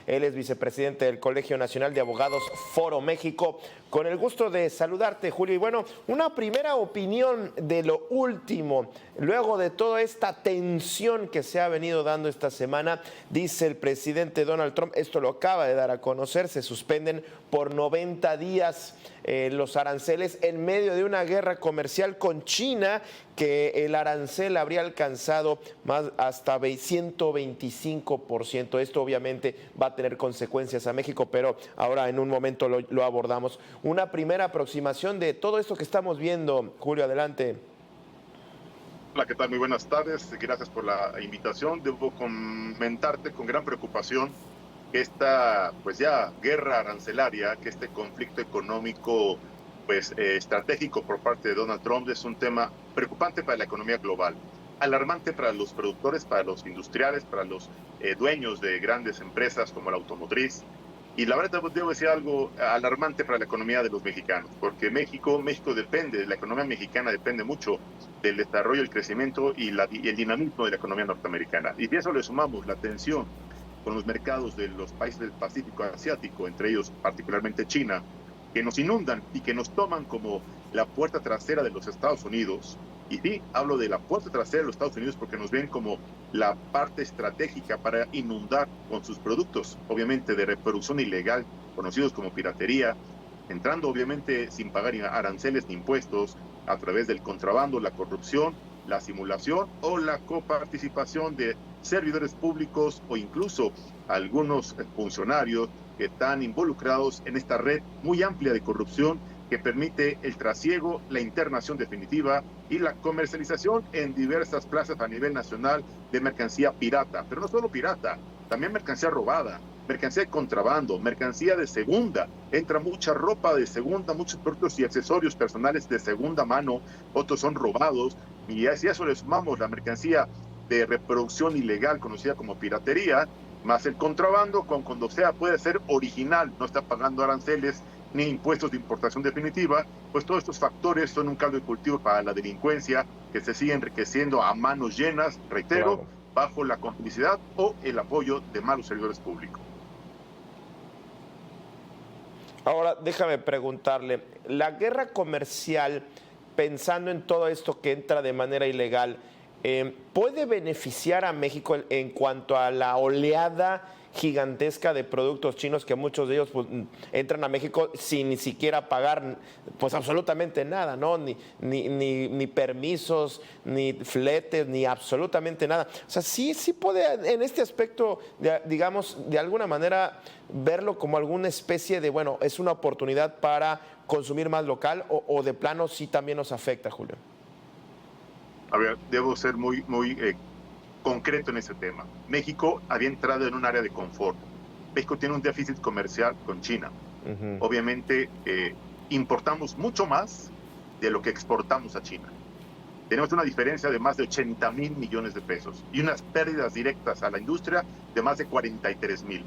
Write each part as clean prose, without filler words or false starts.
Él es vicepresidente del Colegio Nacional de Abogados Foro México. Con el gusto de saludarte, Julio. Y bueno, una primera opinión de lo último, luego de toda esta tensión que se ha venido dando esta semana, dice el presidente Donald Trump, esto lo acaba de dar a conocer, se suspenden por 90 días los aranceles en medio de una guerra comercial con China, que el arancel habría alcanzado más hasta 125%. Esto obviamente va a tener consecuencias a México, pero ahora en un momento lo abordamos. Una primera aproximación de todo esto que estamos viendo. Julio, adelante. Hola, ¿qué tal? Muy buenas tardes. Gracias por la invitación. Debo comentarte con gran preocupación que esta, pues ya, guerra arancelaria, que este conflicto económico, pues estratégico por parte de Donald Trump es un tema preocupante para la economía global, alarmante para los productores, para los industriales, para los dueños de grandes empresas como la automotriz. Y la verdad debo decir algo alarmante para la economía de los mexicanos, porque México depende, la economía mexicana depende mucho del desarrollo, el crecimiento y el dinamismo de la economía norteamericana. Y si a eso le sumamos la tensión con los mercados de los países del Pacífico Asiático, entre ellos particularmente China, que nos inundan y que nos toman como la puerta trasera de los Estados Unidos. Y sí, hablo de la puerta trasera de los Estados Unidos porque nos ven como la parte estratégica para inundar con sus productos, obviamente de reproducción ilegal, conocidos como piratería, entrando obviamente sin pagar aranceles ni impuestos, a través del contrabando, la corrupción, la simulación o la coparticipación de servidores públicos o incluso algunos funcionarios que están involucrados en esta red muy amplia de corrupción que permite el trasiego, la internación definitiva y la comercialización en diversas plazas a nivel nacional de mercancía pirata. Pero no solo pirata, también mercancía robada, mercancía de contrabando, mercancía de segunda. Entra mucha ropa de segunda, muchos productos y accesorios personales de segunda mano, otros son robados. Y si a eso le sumamos la mercancía de reproducción ilegal conocida como piratería, más el contrabando, cuando sea puede ser original, no está pagando aranceles ni impuestos de importación definitiva, pues todos estos factores son un caldo de cultivo para la delincuencia que se sigue enriqueciendo a manos llenas, reitero, claro, bajo la complicidad o el apoyo de malos servidores públicos. Ahora, déjame preguntarle, la guerra comercial, pensando en todo esto que entra de manera ilegal, ¿puede beneficiar a México en cuanto a la oleada gigantesca de productos chinos que muchos de ellos pues, entran a México sin ni siquiera pagar pues absolutamente nada, ¿no? Ni permisos, ni fletes, ni absolutamente nada? O sea, sí puede en este aspecto, digamos, de alguna manera verlo como alguna especie de, bueno, es una oportunidad para consumir más local o de plano sí también nos afecta, Julio. A ver, debo ser muy concreto en ese tema. México había entrado en un área de confort. México tiene un déficit comercial con China. Obviamente, importamos mucho más de lo que exportamos a China. Tenemos una diferencia de más de 80,000 millones de pesos y unas pérdidas directas a la industria de más de 43,000.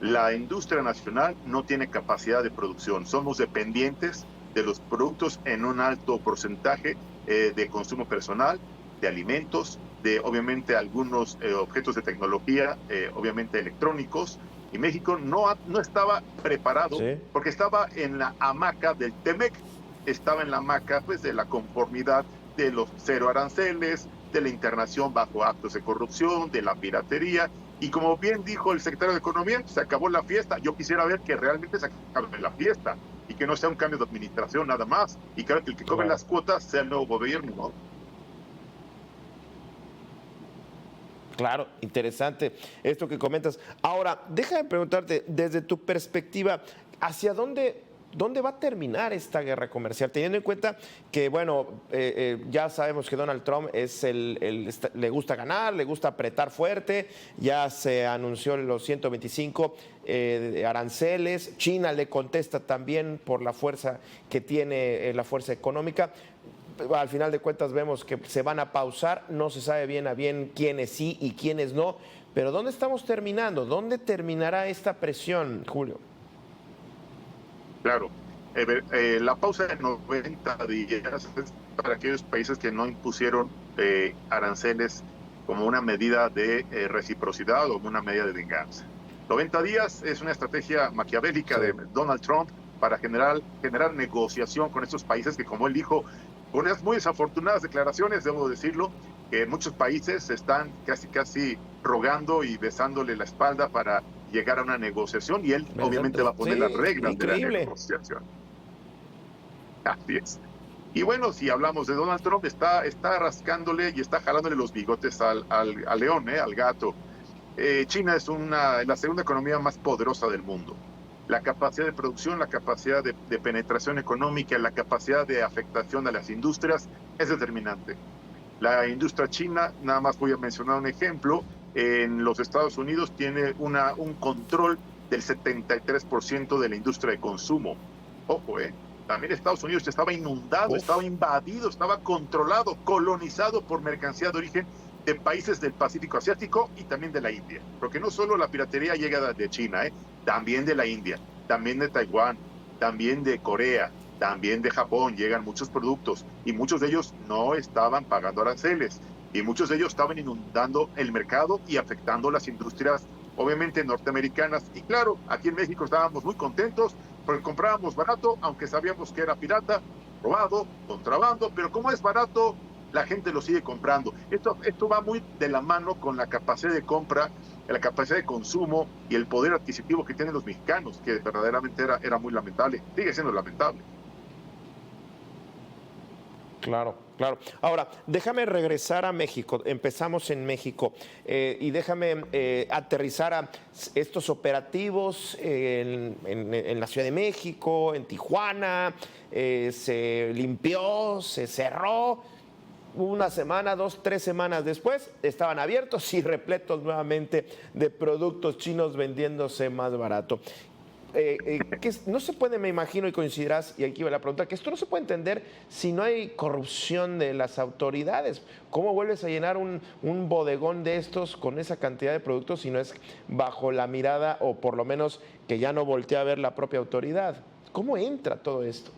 La industria nacional no tiene capacidad de producción. Somos dependientes de los productos en un alto porcentaje de consumo personal, de alimentos, de obviamente algunos objetos de tecnología, obviamente electrónicos, y México no estaba preparado, ¿sí? Porque estaba en la hamaca del TEMEC, estaba en la hamaca pues, de la conformidad de los cero aranceles, de la internación bajo actos de corrupción, de la piratería, y como bien dijo el secretario de Economía, se acabó la fiesta. Yo quisiera ver que realmente se acabe la fiesta y que no sea un cambio de administración nada más, y que el que cobre las cuotas sea el nuevo gobierno, ¿no? Claro, interesante esto que comentas. Ahora, déjame preguntarte, desde tu perspectiva, ¿hacia dónde va a terminar esta guerra comercial? Teniendo en cuenta que, bueno, ya sabemos que Donald Trump le gusta ganar, le gusta apretar fuerte, ya se anunció los 125 aranceles, China le contesta también por la fuerza que tiene, la fuerza económica. Al final de cuentas vemos que se van a pausar, no se sabe bien a bien quiénes sí y quiénes no, pero ¿dónde estamos terminando? ¿Dónde terminará esta presión, Julio? Claro, la pausa de 90 días es para aquellos países que no impusieron aranceles como una medida de reciprocidad o una medida de venganza. 90 días es una estrategia maquiavélica de Donald Trump para generar negociación con estos países que, como él dijo, con unas muy desafortunadas declaraciones, debo decirlo, que muchos países están casi rogando y besándole la espalda para llegar a una negociación, y él obviamente va a poner las reglas de la negociación. Así es. Y bueno, si hablamos de Donald Trump, está rascándole y está jalándole los bigotes al león, al gato. China es la segunda economía más poderosa del mundo. La capacidad de producción, la capacidad de penetración económica, la capacidad de afectación a las industrias es determinante. La industria china, nada más voy a mencionar un ejemplo, en los Estados Unidos tiene un control del 73% de la industria de consumo. Ojo, también Estados Unidos estaba inundado, estaba invadido, estaba controlado, colonizado por mercancía de origen de países del Pacífico Asiático y también de la India. Porque no solo la piratería llega de China, también de la India, también de Taiwán, también de Corea, también de Japón llegan muchos productos, y muchos de ellos no estaban pagando aranceles, y muchos de ellos estaban inundando el mercado y afectando las industrias, obviamente norteamericanas. Y claro, aquí en México estábamos muy contentos porque comprábamos barato, aunque sabíamos que era pirata, robado, contrabando, pero como es barato, la gente lo sigue comprando. Esto va muy de la mano con la capacidad de compra, la capacidad de consumo y el poder adquisitivo que tienen los mexicanos, que verdaderamente era muy lamentable, sigue siendo lamentable. Claro, claro. Ahora, déjame regresar a México. Empezamos en México y déjame aterrizar a estos operativos en la Ciudad de México, en Tijuana. Se limpió, se cerró. Una semana, 2, 3 semanas después, estaban abiertos y repletos nuevamente de productos chinos vendiéndose más barato. Que no se puede, me imagino, y coincidirás, y aquí va la pregunta, que esto no se puede entender si no hay corrupción de las autoridades. ¿Cómo vuelves a llenar un bodegón de estos con esa cantidad de productos si no es bajo la mirada, o por lo menos que ya no voltea a ver la propia autoridad? ¿Cómo entra todo esto?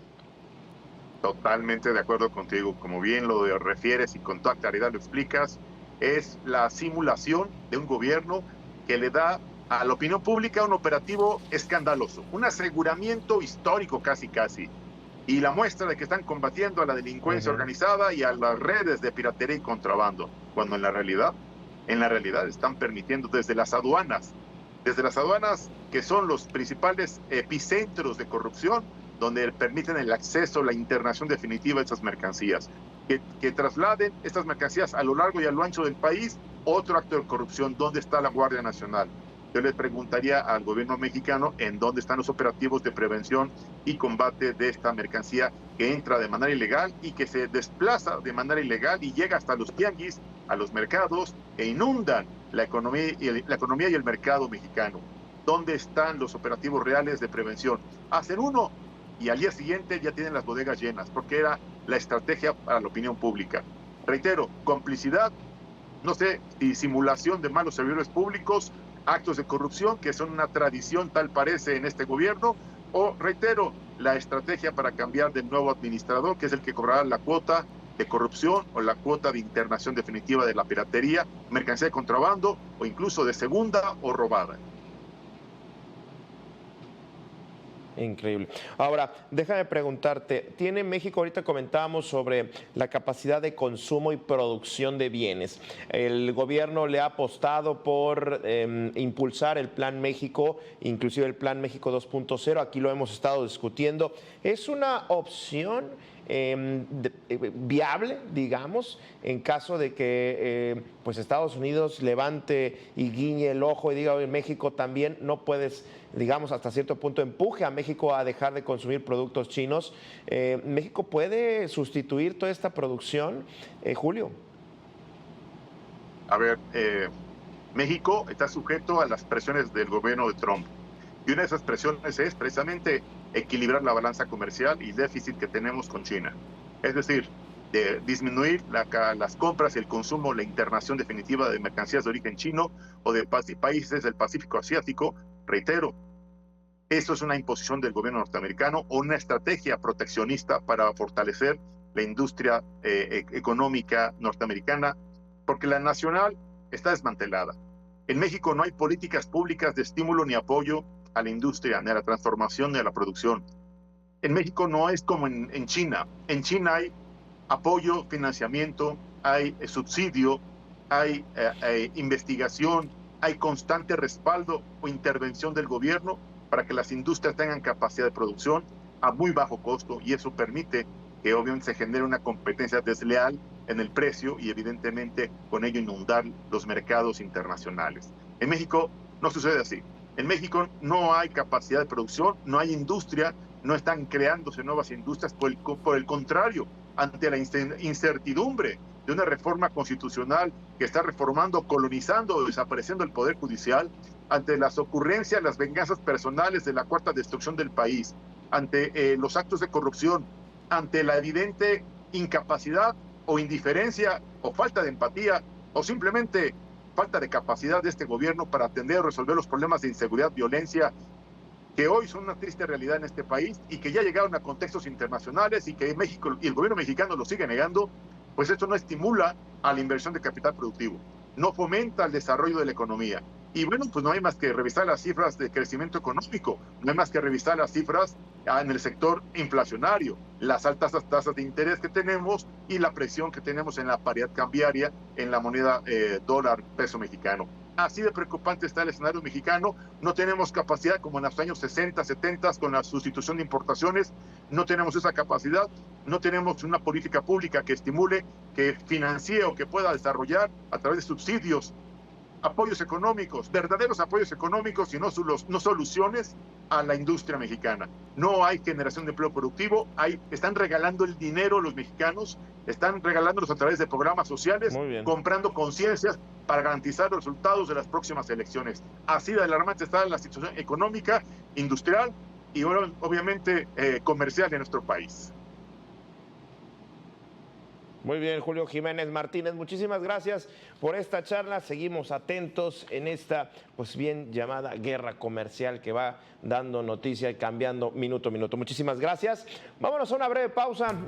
Totalmente de acuerdo contigo. Como bien lo refieres y con toda claridad lo explicas, es la simulación de un gobierno que le da a la opinión pública un operativo escandaloso, un aseguramiento histórico casi. Y la muestra de que están combatiendo a la delincuencia organizada y a las redes de piratería y contrabando, cuando en la realidad están permitiendo desde las aduanas que son los principales epicentros de corrupción, donde permiten el acceso, la internación definitiva de estas mercancías, que trasladen estas mercancías a lo largo y a lo ancho del país. Otro acto de corrupción. ¿Dónde está la Guardia Nacional? Yo les preguntaría al gobierno mexicano en dónde están los operativos de prevención y combate de esta mercancía que entra de manera ilegal y que se desplaza de manera ilegal y llega hasta los tianguis, a los mercados, e inundan la economía y el mercado mexicano. ¿Dónde están los operativos reales de prevención? Hacen uno y al día siguiente ya tienen las bodegas llenas, porque era la estrategia para la opinión pública. Reitero, complicidad, no sé si simulación de malos servidores públicos, actos de corrupción que son una tradición, tal parece, en este gobierno, o, reitero, la estrategia para cambiar del nuevo administrador, que es el que cobrará la cuota de corrupción o la cuota de internación definitiva de la piratería, mercancía de contrabando o incluso de segunda o robada. Increíble. Ahora, déjame preguntarte, ¿tiene México, ahorita comentábamos sobre la capacidad de consumo y producción de bienes? El gobierno le ha apostado por impulsar el Plan México, inclusive el Plan México 2.0, aquí lo hemos estado discutiendo. ¿Es una opción viable, digamos, en caso de que pues Estados Unidos levante y guiñe el ojo y diga, oye, México también no puedes, digamos, hasta cierto punto empuje a México a dejar de consumir productos chinos? ¿México puede sustituir toda esta producción, Julio? A ver, México está sujeto a las presiones del gobierno de Trump. Y una de esas presiones es precisamente equilibrar la balanza comercial y déficit que tenemos con China. Es decir, de disminuir las compras y el consumo, la internación definitiva de mercancías de origen chino o de países del Pacífico Asiático. Reitero, eso es una imposición del gobierno norteamericano o una estrategia proteccionista para fortalecer la industria económica norteamericana, porque la nacional está desmantelada. En México no hay políticas públicas de estímulo ni apoyo a la industria, ni a la transformación, ni a la producción. En México no es como en China. En China hay apoyo, financiamiento, hay subsidio, hay investigación, hay constante respaldo o intervención del gobierno para que las industrias tengan capacidad de producción a muy bajo costo, y eso permite que obviamente se genere una competencia desleal en el precio y evidentemente con ello inundar los mercados internacionales. En México no sucede así. En México no hay capacidad de producción, no hay industria, no están creándose nuevas industrias, por el contrario, ante la incertidumbre de una reforma constitucional que está reformando, colonizando o desapareciendo el Poder Judicial, ante las ocurrencias, las venganzas personales de la cuarta destrucción del país, ante los actos de corrupción, ante la evidente incapacidad o indiferencia o falta de empatía o simplemente falta de capacidad de este gobierno para atender o resolver los problemas de inseguridad, violencia, que hoy son una triste realidad en este país y que ya llegaron a contextos internacionales y que México y el gobierno mexicano lo sigue negando, pues esto no estimula a la inversión de capital productivo, no fomenta el desarrollo de la economía. Y bueno, pues no hay más que revisar las cifras de crecimiento económico, no hay más que revisar las cifras en el sector inflacionario, las altas tasas de interés que tenemos y la presión que tenemos en la paridad cambiaria en la moneda dólar-peso mexicano. Así de preocupante está el escenario mexicano. No tenemos capacidad como en los años 60, 70 con la sustitución de importaciones. No tenemos esa capacidad. No tenemos una política pública que estimule, que financie o que pueda desarrollar a través de subsidios, apoyos económicos, verdaderos apoyos económicos y no soluciones a la industria mexicana. No hay generación de empleo productivo, están regalando el dinero los mexicanos, están regalándolos a través de programas sociales, comprando conciencias para garantizar los resultados de las próximas elecciones. Así de alarmante está la situación económica, industrial y obviamente comercial en nuestro país. Muy bien, Julio Jiménez Martínez, muchísimas gracias por esta charla. Seguimos atentos en esta, pues bien llamada guerra comercial que va dando noticia y cambiando minuto a minuto. Muchísimas gracias. Vámonos a una breve pausa.